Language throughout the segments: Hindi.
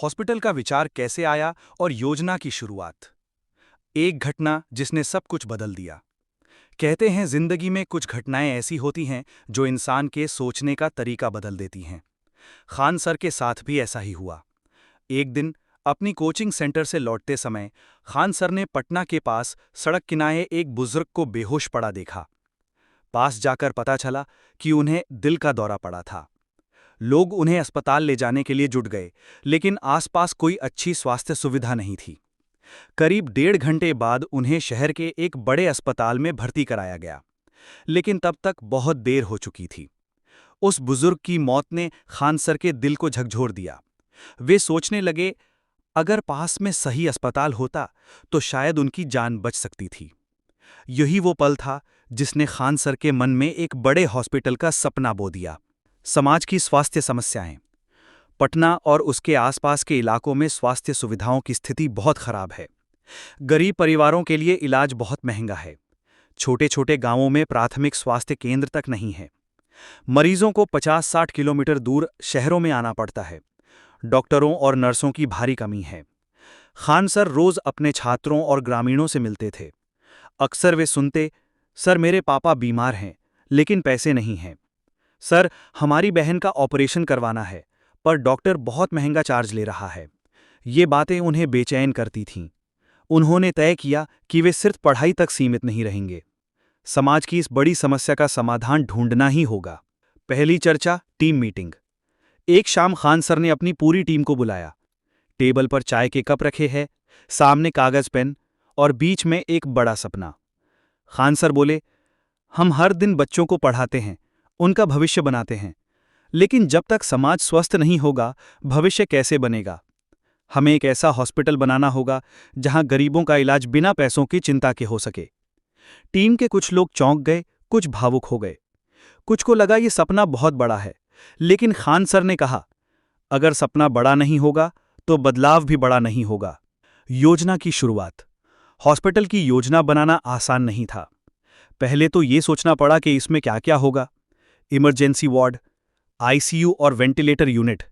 हॉस्पिटल का विचार कैसे आया और योजना की शुरुआत। एक घटना जिसने सब कुछ बदल दिया। कहते हैं जिंदगी में कुछ घटनाएं ऐसी होती हैं जो इंसान के सोचने का तरीका बदल देती हैं। खान सर के साथ भी ऐसा ही हुआ। एक दिन अपनी कोचिंग सेंटर से लौटते समय खान सर ने पटना के पास सड़क किनारे एक बुजुर्ग को बेहोश पड़ा देखा। पास जाकर पता चला कि उन्हें दिल का दौरा पड़ा था। लोग उन्हें अस्पताल ले जाने के लिए जुट गए, लेकिन आसपास कोई अच्छी स्वास्थ्य सुविधा नहीं थी। करीब 1.5 घंटे बाद उन्हें शहर के एक बड़े अस्पताल में भर्ती कराया गया, लेकिन तब तक बहुत देर हो चुकी थी। उस बुजुर्ग की मौत ने खान सर के दिल को झकझोर दिया। वे सोचने लगे, अगर पास में सही अस्पताल होता तो शायद उनकी जान बच सकती थी। यही वो पल था जिसने खान सर के मन में एक बड़े हॉस्पिटल का सपना बो दिया। समाज की स्वास्थ्य समस्याएं। पटना और उसके आसपास के इलाकों में स्वास्थ्य सुविधाओं की स्थिति बहुत खराब है। गरीब परिवारों के लिए इलाज बहुत महंगा है। छोटे छोटे गांवों में प्राथमिक स्वास्थ्य केंद्र तक नहीं है। मरीजों को 50-60 किलोमीटर दूर शहरों में आना पड़ता है। डॉक्टरों और नर्सों की भारी कमी है। खान सर रोज अपने छात्रों और ग्रामीणों से मिलते थे। अक्सर वे सुनते, सर मेरे पापा बीमार हैं लेकिन पैसे नहीं हैं। सर हमारी बहन का ऑपरेशन करवाना है पर डॉक्टर बहुत महंगा चार्ज ले रहा है। ये बातें उन्हें बेचैन करती थीं। उन्होंने तय किया कि वे सिर्फ पढ़ाई तक सीमित नहीं रहेंगे। समाज की इस बड़ी समस्या का समाधान ढूंढना ही होगा। पहली चर्चा, टीम मीटिंग। एक शाम खान सर ने अपनी पूरी टीम को बुलाया। टेबल पर चाय के कप रखे हैं, सामने कागज पेन और बीच में एक बड़ा सपना। खान सर बोले, हम हर दिन बच्चों को पढ़ाते हैं, उनका भविष्य बनाते हैं, लेकिन जब तक समाज स्वस्थ नहीं होगा भविष्य कैसे बनेगा। हमें एक ऐसा हॉस्पिटल बनाना होगा जहां गरीबों का इलाज बिना पैसों की चिंता के हो सके। टीम के कुछ लोग चौंक गए, कुछ भावुक हो गए, कुछ को लगा ये सपना बहुत बड़ा है। लेकिन खान सर ने कहा, अगर सपना बड़ा नहीं होगा तो बदलाव भी बड़ा नहीं होगा। योजना की शुरुआत। हॉस्पिटल की योजना बनाना आसान नहीं था। पहले तो ये सोचना पड़ा कि इसमें क्या क्या होगा। इमरजेंसी वार्ड, आईसीयू और वेंटिलेटर यूनिट,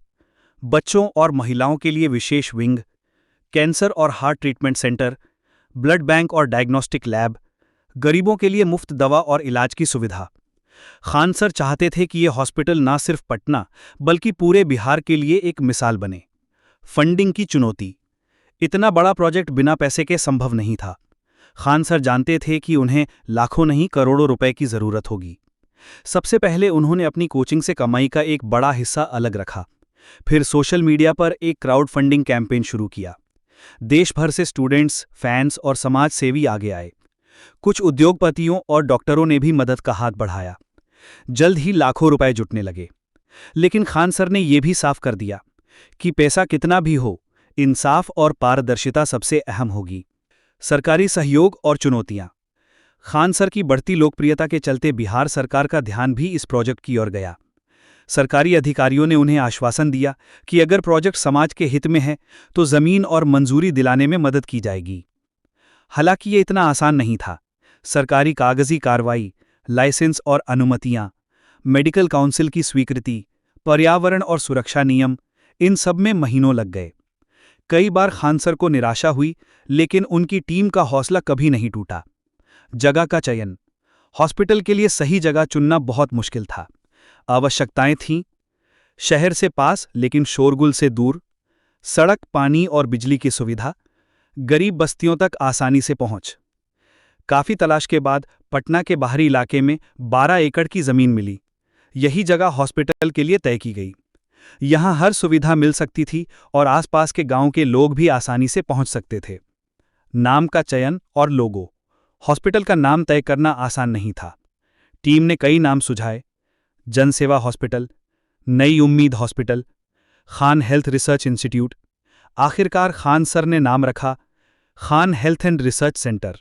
बच्चों और महिलाओं के लिए विशेष विंग, कैंसर और heart treatment centre, blood bank और डायग्नोस्टिक लैब, गरीबों के लिए मुफ्त दवा और इलाज की सुविधा। खान सर चाहते थे कि यह हॉस्पिटल ना सिर्फ पटना बल्कि पूरे बिहार के लिए एक मिसाल बने। फंडिंग की चुनौती। इतना बड़ा प्रोजेक्ट बिना पैसे के संभव नहीं था। खान सर जानते थे कि उन्हें लाखों नहीं करोड़ों रुपए की जरूरत होगी। सबसे पहले उन्होंने अपनी कोचिंग से कमाई का एक बड़ा हिस्सा अलग रखा। फिर सोशल मीडिया पर एक क्राउड फंडिंग कैंपेन शुरू किया। देश भर से स्टूडेंट्स, फैंस और समाज सेवी आगे आए। कुछ उद्योगपतियों और डॉक्टरों ने भी मदद का हाथ बढ़ाया। जल्द ही लाखों रुपए जुटने लगे। लेकिन खान सर ने यह भी साफ कर दिया कि पैसा कितना भी हो, इंसाफ और पारदर्शिता सबसे अहम होगी। सरकारी सहयोग और चुनौतियां। खान सर की बढ़ती लोकप्रियता के चलते बिहार सरकार का ध्यान भी इस प्रोजेक्ट की ओर गया। सरकारी अधिकारियों ने उन्हें आश्वासन दिया कि अगर प्रोजेक्ट समाज के हित में है तो जमीन और मंजूरी दिलाने में मदद की जाएगी। हालांकि ये इतना आसान नहीं था। सरकारी कागजी कार्रवाई, लाइसेंस और अनुमतियां, मेडिकल काउंसिल की स्वीकृति, पर्यावरण और सुरक्षा नियम, इन सब में महीनों लग गए। कई बार खान सर को निराशा हुई, लेकिन उनकी टीम का हौसला कभी नहीं टूटा। जगह का चयन। हॉस्पिटल के लिए सही जगह चुनना बहुत मुश्किल था। आवश्यकताएं थीं, शहर से पास लेकिन शोरगुल से दूर, सड़क, पानी और बिजली की सुविधा, गरीब बस्तियों तक आसानी से पहुंच। काफी तलाश के बाद पटना के बाहरी इलाके में 12 एकड़ की जमीन मिली। यही जगह हॉस्पिटल के लिए तय की गई। यहां हर सुविधा मिल सकती थी और आसपास के गांव के लोग भी आसानी से पहुंच सकते थे। नाम का चयन और लोगो। हॉस्पिटल का नाम तय करना आसान नहीं था। टीम ने कई नाम सुझाए, जनसेवा हॉस्पिटल, नई उम्मीद hospital, Khan health research institute. आखिरकार खान सर ने नाम रखा Khan health and research centre,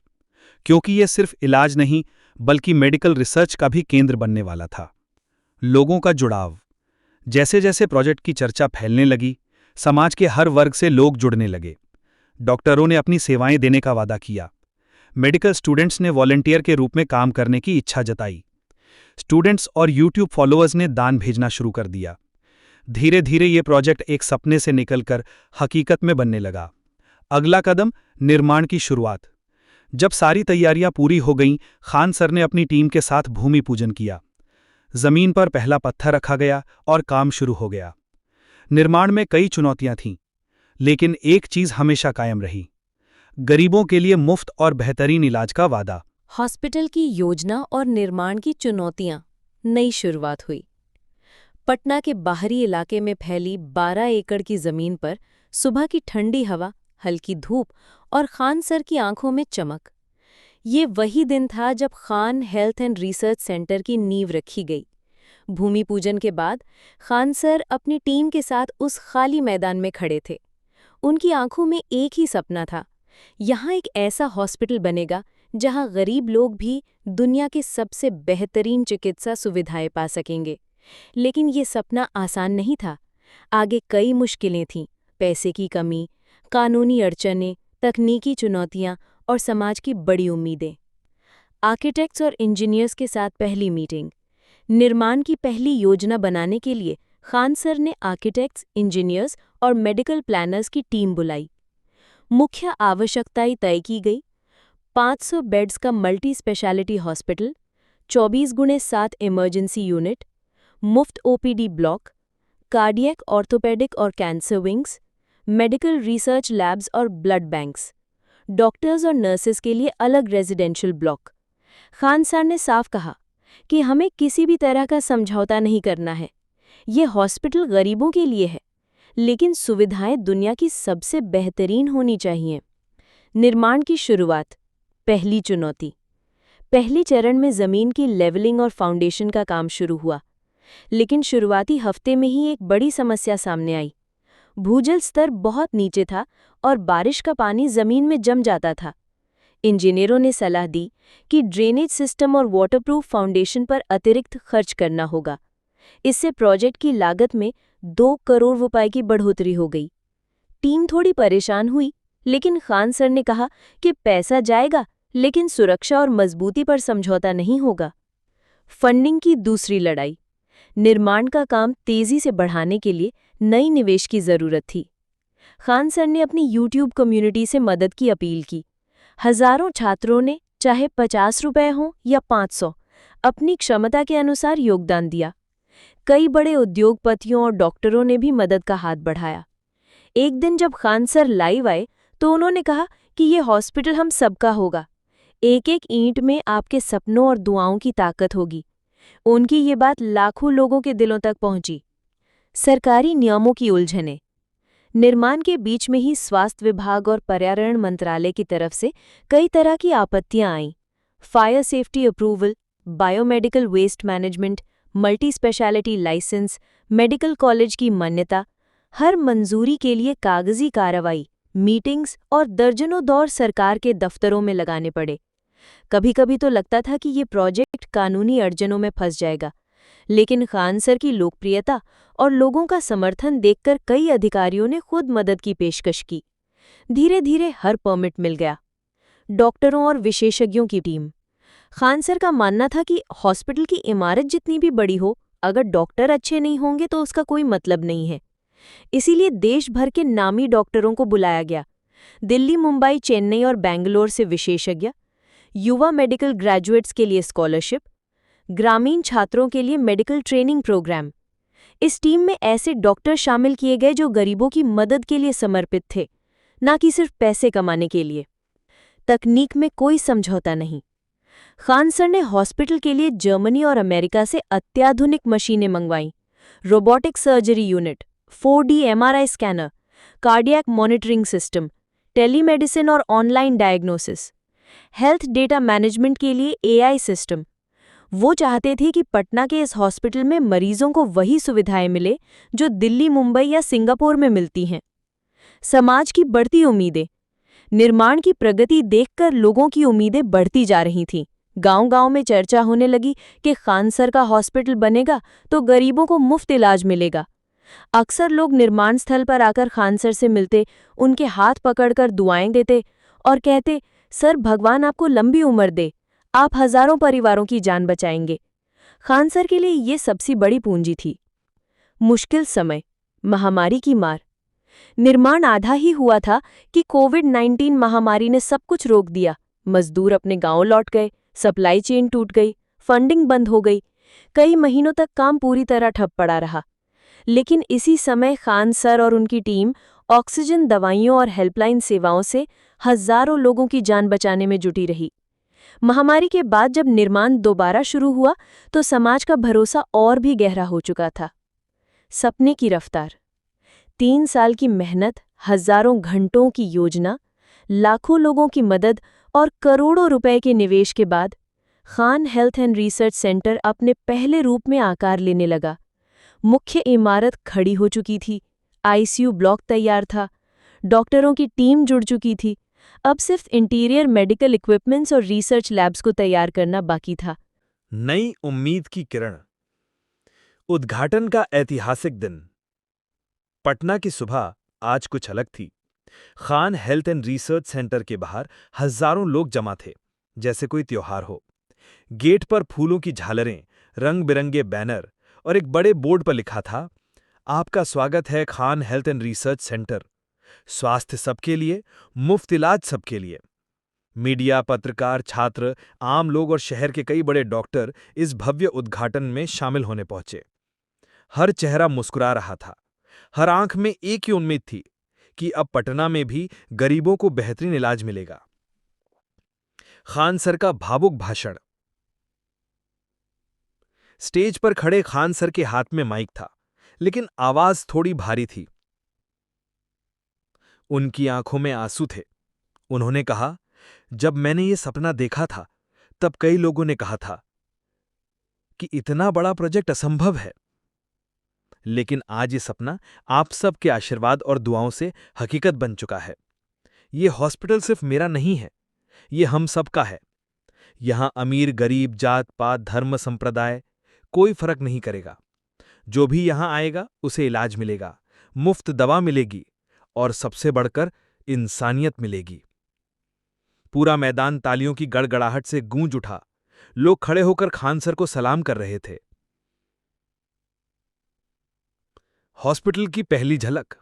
क्योंकि यह सिर्फ इलाज नहीं बल्कि मेडिकल रिसर्च का भी केंद्र बनने वाला था। लोगों का जुड़ाव। जैसे जैसे प्रोजेक्ट की चर्चा फैलने लगी, समाज के हर वर्ग से लोग जुड़ने लगे। डॉक्टरों ने अपनी सेवाएं देने का वादा किया। मेडिकल स्टूडेंट्स ने वॉलंटियर के रूप में काम करने की इच्छा जताई। स्टूडेंट्स और यूट्यूब फॉलोअर्स ने दान भेजना शुरू कर दिया। धीरे धीरे ये प्रोजेक्ट एक सपने से निकलकर हकीकत में बनने लगा। अगला कदम, निर्माण की शुरुआत। जब सारी तैयारियां पूरी हो गईं, खान सर ने अपनी टीम के साथ भूमि पूजन किया। जमीन पर पहला पत्थर रखा गया और काम शुरू हो गया। निर्माण में कई चुनौतियां थीं, लेकिन एक चीज हमेशा कायम रही: गरीबों के लिए मुफ्त और बेहतरीन इलाज का वादा। हॉस्पिटल की योजना और निर्माण की चुनौतियां। नई शुरुआत हुई। पटना के बाहरी इलाके में फैली 12 एकड़ की जमीन पर सुबह की ठंडी हवा, हल्की धूप और खान सर की आंखों में चमक। ये वही दिन था जब Khan health and research centre की नींव रखी गई। भूमि पूजन के बाद खान सर अपनी टीम के साथ उस खाली मैदान में खड़े थे। उनकी आंखों में एक ही सपना था, यहाँ एक ऐसा हॉस्पिटल बनेगा जहाँ गरीब लोग भी दुनिया के सबसे बेहतरीन चिकित्सा सुविधाएं पा सकेंगे। लेकिन ये सपना आसान नहीं था। आगे कई मुश्किलें थीं: पैसे की कमी, कानूनी अड़चनें, तकनीकी चुनौतियां और समाज की बड़ी उम्मीदें। आर्किटेक्ट्स और इंजीनियर्स के साथ पहली मीटिंग। निर्माण की पहली योजना बनाने के लिए खान सर ने आर्किटेक्ट्स, इंजीनियर्स और मेडिकल प्लानर्स की टीम बुलाई। मुख्य आवश्यकताएं तय की गई: 500 बेड्स का multi speciality hospital, 24x7 emergency unit, मुफ्त ओपीडी ब्लॉक, कार्डियक, ऑर्थोपेडिक और cancer wings, medical research labs और ब्लड बैंक्स, डॉक्टर्स और नर्सेस के लिए अलग रेजिडेंशियल ब्लॉक। खान सर ने साफ कहा कि हमें किसी भी तरह का समझौता नहीं करना है। ये हॉस्पिटल गरीबों के लिए है, लेकिन सुविधाएं दुनिया की सबसे बेहतरीन होनी चाहिए। निर्माण की शुरुआत। पहली चुनौती। पहले चरण में जमीन की लेवलिंग और फाउंडेशन का काम शुरू हुआ, लेकिन शुरुआती हफ्ते में ही एक बड़ी समस्या सामने आई। भूजल स्तर बहुत नीचे था और बारिश का पानी जमीन में जम जाता था। इंजीनियरों ने सलाह दी कि ड्रेनेज सिस्टम और वाटरप्रूफ फाउंडेशन पर अतिरिक्त खर्च करना होगा। इससे प्रोजेक्ट की लागत में 2 करोड़ रुपए की बढ़ोतरी हो गई। टीम थोड़ी परेशान हुई, लेकिन खान सर ने कहा कि पैसा जाएगा, लेकिन सुरक्षा और मजबूती पर समझौता नहीं होगा। फंडिंग की दूसरी लड़ाई। निर्माण का काम तेजी से बढ़ाने के लिए नई निवेश की जरूरत थी। खान सर ने अपनी YouTube कम्युनिटी से मदद की अपील की। हजारों छात्रों ने, चाहे 50 रुपए हों या 500, अपनी क्षमता के अनुसार योगदान दिया। कई बड़े उद्योगपतियों और डॉक्टरों ने भी मदद का हाथ बढ़ाया। एक दिन जब खान सर लाइव आए तो उन्होंने कहा कि ये हॉस्पिटल हम सबका होगा। एक एक ईंट में आपके सपनों और दुआओं की ताकत होगी। उनकी ये बात लाखों लोगों के दिलों तक पहुंची। सरकारी नियमों की उलझनें। निर्माण के बीच में ही स्वास्थ्य विभाग और पर्यावरण मंत्रालय की तरफ से कई तरह की आपत्तियां आईं। Fire safety approval, biomedical waste management, multi speciality licence, medical college की मान्यता। हर मंजूरी के लिए कागजी कार्रवाई, मीटिंग्स और दर्जनों दौर सरकार के दफ्तरों में लगाने पड़े। कभी कभी तो लगता था कि ये प्रोजेक्ट कानूनी अड़चनों में फंस जाएगा, लेकिन खान सर की लोकप्रियता और लोगों का समर्थन देखकर कई अधिकारियों ने खुद मदद की पेशकश की। धीरे धीरे हर परमिट मिल गया। डॉक्टरों और विशेषज्ञों की टीम। खान सर का मानना था कि हॉस्पिटल की इमारत जितनी भी बड़ी हो, अगर डॉक्टर अच्छे नहीं होंगे तो उसका कोई मतलब नहीं है। इसीलिए देश भर के नामी डॉक्टरों को बुलाया गया। दिल्ली, मुंबई, चेन्नई और बेंगलोर से विशेषज्ञ, युवा मेडिकल ग्रेजुएट्स के लिए स्कॉलरशिप, ग्रामीण छात्रों के लिए मेडिकल ट्रेनिंग प्रोग्राम। इस टीम में ऐसे डॉक्टर शामिल किए गए जो गरीबों की मदद के लिए समर्पित थे, न कि सिर्फ पैसे कमाने के लिए। तकनीक में कोई समझौता नहीं। खान सर ने हॉस्पिटल के लिए जर्मनी और अमेरिका से अत्याधुनिक मशीनें मंगवाईं। Robotic surgery unit, 4D MRI scanner, cardiac monitoring system, telemedicine और online diagnosis, health data management के लिए AI सिस्टम। वो चाहते थे कि पटना के इस हॉस्पिटल में मरीजों को वही सुविधाएं मिले जो दिल्ली, मुंबई या सिंगापुर में मिलती हैं। समाज की बढ़ती उम्मीदें। निर्माण की प्रगति देखकर लोगों की उम्मीदें बढ़ती जा रही थीं। गांव-गांव में चर्चा होने लगी कि खान सर का हॉस्पिटल बनेगा तो गरीबों को मुफ्त इलाज मिलेगा। अक्सर लोग निर्माण स्थल पर आकर खान सर से मिलते, उनके हाथ पकड़कर दुआएं देते और कहते, सर भगवान आपको लंबी उम्र दे, आप हजारों परिवारों की जान बचाएंगे। खान सर के लिए ये सबसे बड़ी पूंजी थी। मुश्किल समय। महामारी की मार। निर्माण आधा ही हुआ था कि कोविड-19 महामारी ने सब कुछ रोक दिया। मजदूर अपने गांव लौट गए, सप्लाई चेन टूट गई, फंडिंग बंद हो गई। कई महीनों तक काम पूरी तरह ठप पड़ा रहा। लेकिन इसी समय खान सर और उनकी टीम ऑक्सीजन, दवाइयों और हेल्पलाइन सेवाओं से हजारों लोगों की जान बचाने में जुटी रही। महामारी के बाद जब निर्माण दोबारा शुरू हुआ तो समाज का भरोसा और भी गहरा हो चुका था। सपने की रफ्तार। 3 साल की मेहनत, हजारों घंटों की योजना, लाखों लोगों की मदद और करोड़ों रुपए के निवेश के बाद Khan health and research centre अपने पहले रूप में आकार लेने लगा। मुख्य इमारत खड़ी हो चुकी थी, आईसीयू ब्लॉक तैयार था, डॉक्टरों की टीम जुड़ चुकी थी। अब सिर्फ इंटीरियर मेडिकल इक्विपमेंट्स और रिसर्च लैब्स को तैयार करना बाकी था। नई उम्मीद की किरण। उद्घाटन का ऐतिहासिक दिन। पटना की सुबह आज कुछ अलग थी। Khan health and research centre के बाहर हजारों लोग जमा थे, जैसे कोई त्योहार हो। गेट पर फूलों की झालरें, रंग बिरंगे बैनर और एक बड़े बोर्ड पर लिखा था, आपका स्वागत है Khan health and research centre. स्वास्थ्य सबके लिए, मुफ्त इलाज सबके लिए। मीडिया, पत्रकार, छात्र, आम लोग और शहर के कई बड़े डॉक्टर इस भव्य उद्घाटन में शामिल होने पहुंचे। हर चेहरा मुस्कुरा रहा था, हर आंख में एक ही उम्मीद थी कि अब पटना में भी गरीबों को बेहतरीन इलाज मिलेगा। खान सर का भावुक भाषण। स्टेज पर खड़े खान सर के हाथ में माइक था, लेकिन आवाज थोड़ी भारी थी। उनकी आंखों में आंसू थे। उन्होंने कहा, जब मैंने ये सपना देखा था, तब कई लोगों ने कहा था कि इतना बड़ा प्रोजेक्ट असंभव है। लेकिन आज ये सपना आप सबके आशीर्वाद और दुआओं से हकीकत बन चुका है। ये हॉस्पिटल सिर्फ मेरा नहीं है, ये हम सबका है। यहां अमीर, गरीब, जात पात, धर्म, संप्रदाय कोई फर्क नहीं करेगा। जो भी यहां आएगा उसे इलाज मिलेगा, मुफ्त दवा मिलेगी और सबसे बढ़कर इंसानियत मिलेगी। पूरा मैदान तालियों की गड़गड़ाहट से गूंज उठा। लोग खड़े होकर खान सर को सलाम कर रहे थे। हॉस्पिटल की पहली झलक।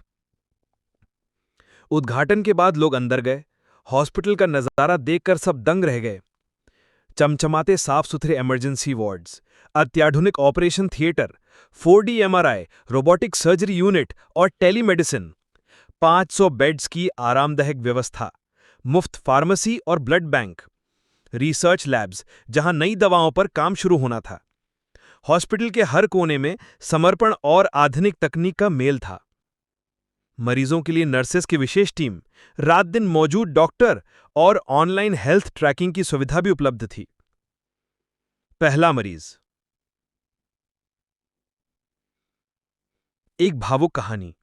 उद्घाटन के बाद लोग अंदर गए। हॉस्पिटल का नजारा देखकर सब दंग रह गए। चमचमाते साफ सुथरे इमरजेंसी वार्ड्स, अत्याधुनिक operation theatre, 4D MRI, robotic surgery unit और टेलीमेडिसिन, 500 बेड्स की आरामदायक व्यवस्था, मुफ्त फार्मेसी और ब्लड बैंक, रिसर्च लैब्स जहां नई दवाओं पर काम शुरू होना था। हॉस्पिटल के हर कोने में समर्पण और आधुनिक तकनीक का मेल था। मरीजों के लिए नर्सेस की विशेष टीम, रात दिन मौजूद डॉक्टर और ऑनलाइन हेल्थ ट्रैकिंग की सुविधा भी उपलब्ध थी। पहला मरीज। एक भावुक कहानी।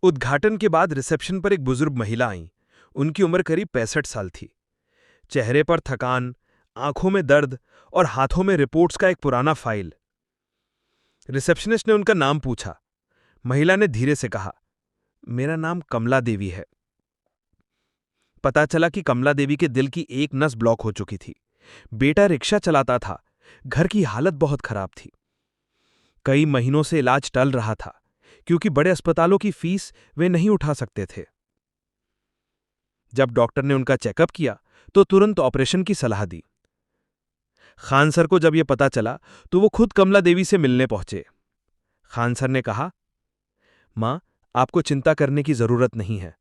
उद्घाटन के बाद रिसेप्शन पर एक बुजुर्ग महिला आई। उनकी उम्र करीब 65 साल थी। चेहरे पर थकान, आंखों में दर्द और हाथों में रिपोर्ट्स का एक पुराना फाइल। रिसेप्शनिस्ट ने उनका नाम पूछा। महिला ने धीरे से कहा, मेरा नाम कमला देवी है। पता चला कि कमला देवी के दिल की एक नस ब्लॉक हो चुकी थी। बेटा रिक्शा चलाता था। घर की हालत बहुत खराब थी। कई महीनों से इलाज टल रहा था, क्योंकि बड़े अस्पतालों की फीस वे नहीं उठा सकते थे। जब डॉक्टर ने उनका चेकअप किया तो तुरंत ऑपरेशन की सलाह दी। खान सर को जब यह पता चला तो वो खुद कमला देवी से मिलने पहुंचे। खान सर ने कहा, मां, आपको चिंता करने की जरूरत नहीं है।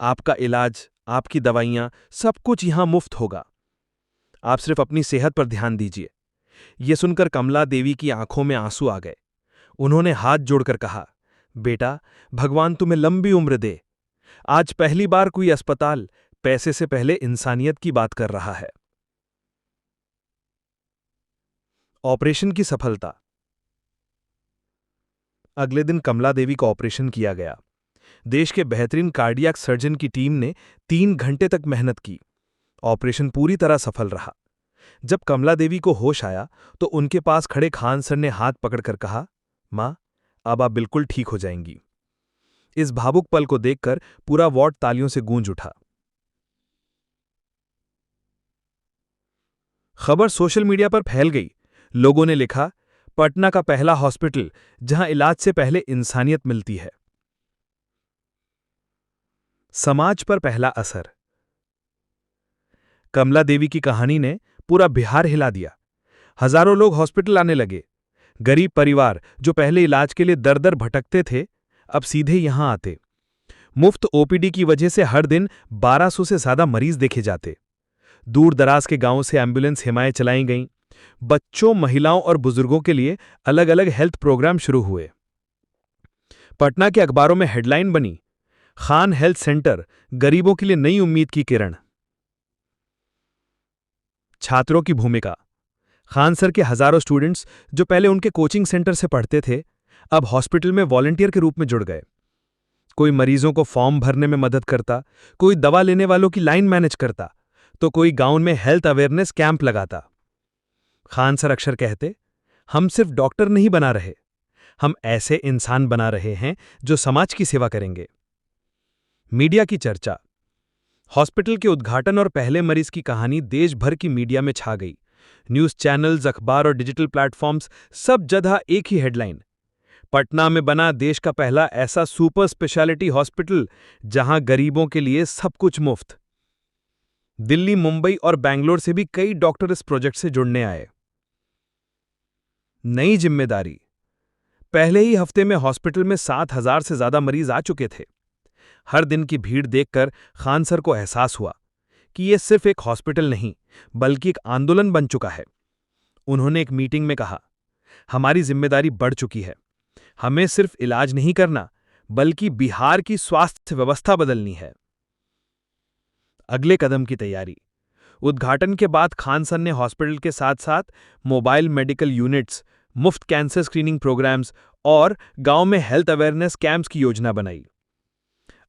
आपका इलाज, आपकी दवाइयां, सब कुछ यहां मुफ्त होगा। आप सिर्फ अपनी सेहत पर ध्यान दीजिए। यह सुनकर कमला देवी की आंखों में आंसू आ गए। उन्होंने हाथ जोड़कर कहा, बेटा, भगवान तुम्हें लंबी उम्र दे। आज पहली बार कोई अस्पताल पैसे से पहले इंसानियत की बात कर रहा है। ऑपरेशन की सफलता। अगले दिन कमला देवी का ऑपरेशन किया गया। देश के बेहतरीन कार्डियक सर्जन की टीम ने 3 घंटे तक मेहनत की। ऑपरेशन पूरी तरह सफल रहा। जब कमला देवी को होश आया तो उनके पास खड़े खान सर ने हाथ पकड़कर कहा, मां, अब आप बिल्कुल ठीक हो जाएंगी। इस भावुक पल को देखकर पूरा वार्ड तालियों से गूंज उठा। खबर सोशल मीडिया पर फैल गई। लोगों ने लिखा, पटना का पहला हॉस्पिटल जहां इलाज से पहले इंसानियत मिलती है। समाज पर पहला असर। कमला देवी की कहानी ने पूरा बिहार हिला दिया। हजारों लोग हॉस्पिटल आने लगे। गरीब परिवार जो पहले इलाज के लिए दर दर भटकते थे, अब सीधे यहां आते। मुफ्त ओपीडी की वजह से हर दिन 1200 से ज्यादा मरीज देखे जाते। दूर दराज के गांवों से एम्बुलेंस सेवाएं चलाई गईं। बच्चों, महिलाओं और बुजुर्गों के लिए अलग अलग हेल्थ प्रोग्राम शुरू हुए। पटना के अखबारों में हेडलाइन बनी, खान हेल्थ सेंटर, गरीबों के लिए नई उम्मीद की किरण। छात्रों की भूमिका। खान सर के हजारों स्टूडेंट्स जो पहले उनके कोचिंग सेंटर से पढ़ते थे, अब हॉस्पिटल में वॉलंटियर के रूप में जुड़ गए। कोई मरीजों को फॉर्म भरने में मदद करता, कोई दवा लेने वालों की लाइन मैनेज करता, तो कोई गांव में हेल्थ अवेयरनेस कैंप लगाता। खान सर अक्सर कहते, हम सिर्फ डॉक्टर नहीं बना रहे, हम ऐसे इंसान बना रहे हैं जो समाज की सेवा करेंगे। मीडिया की चर्चा। हॉस्पिटल के उद्घाटन और पहले मरीज की कहानी देश भर की मीडिया में छा गई। न्यूज चैनल्स, अखबार और डिजिटल प्लेटफॉर्म्स सब जगह एक ही हेडलाइन, पटना में बना देश का पहला ऐसा सुपर स्पेशलिटी हॉस्पिटल जहां गरीबों के लिए सब कुछ मुफ्त। दिल्ली, मुंबई और बैंगलोर से भी कई डॉक्टर इस प्रोजेक्ट से जुड़ने आए। नई जिम्मेदारी। पहले ही हफ्ते में हॉस्पिटल में 7000 से ज्यादा मरीज आ चुके थे। हर दिन की भीड़ देखकर खान सर को एहसास हुआ कि यह सिर्फ एक हॉस्पिटल नहीं, बल्कि एक आंदोलन बन चुका है। उन्होंने एक मीटिंग में कहा, हमारी जिम्मेदारी बढ़ चुकी है। हमें सिर्फ इलाज नहीं करना, बल्कि बिहार की स्वास्थ्य व्यवस्था बदलनी है। अगले कदम की तैयारी। उद्घाटन के बाद खान सर ने हॉस्पिटल के साथ साथ मोबाइल मेडिकल यूनिट्स, मुफ्त कैंसर स्क्रीनिंग प्रोग्राम्स और गांव में हेल्थ अवेयरनेस कैंप्स की योजना बनाई।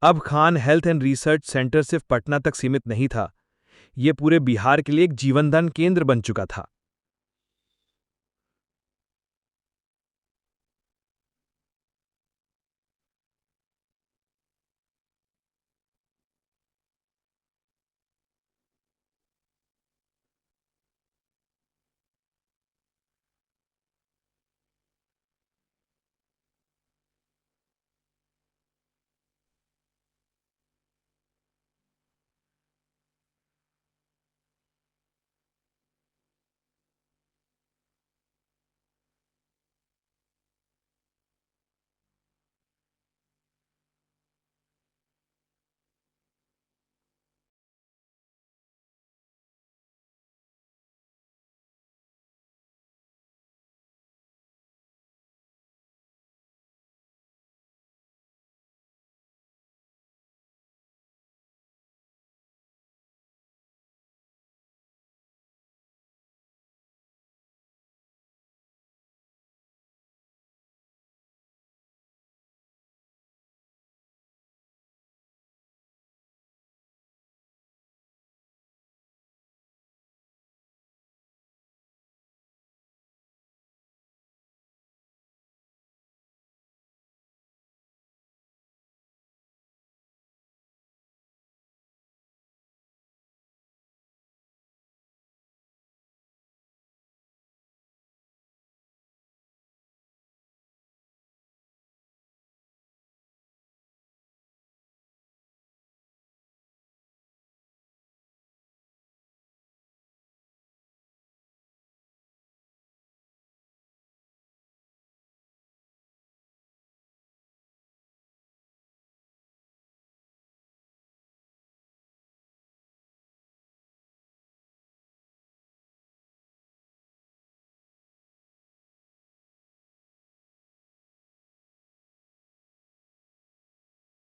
अब Khan health and research centre सिर्फ पटना तक सीमित नहीं था, यह पूरे बिहार के लिए एक जीवनदान केंद्र बन चुका था।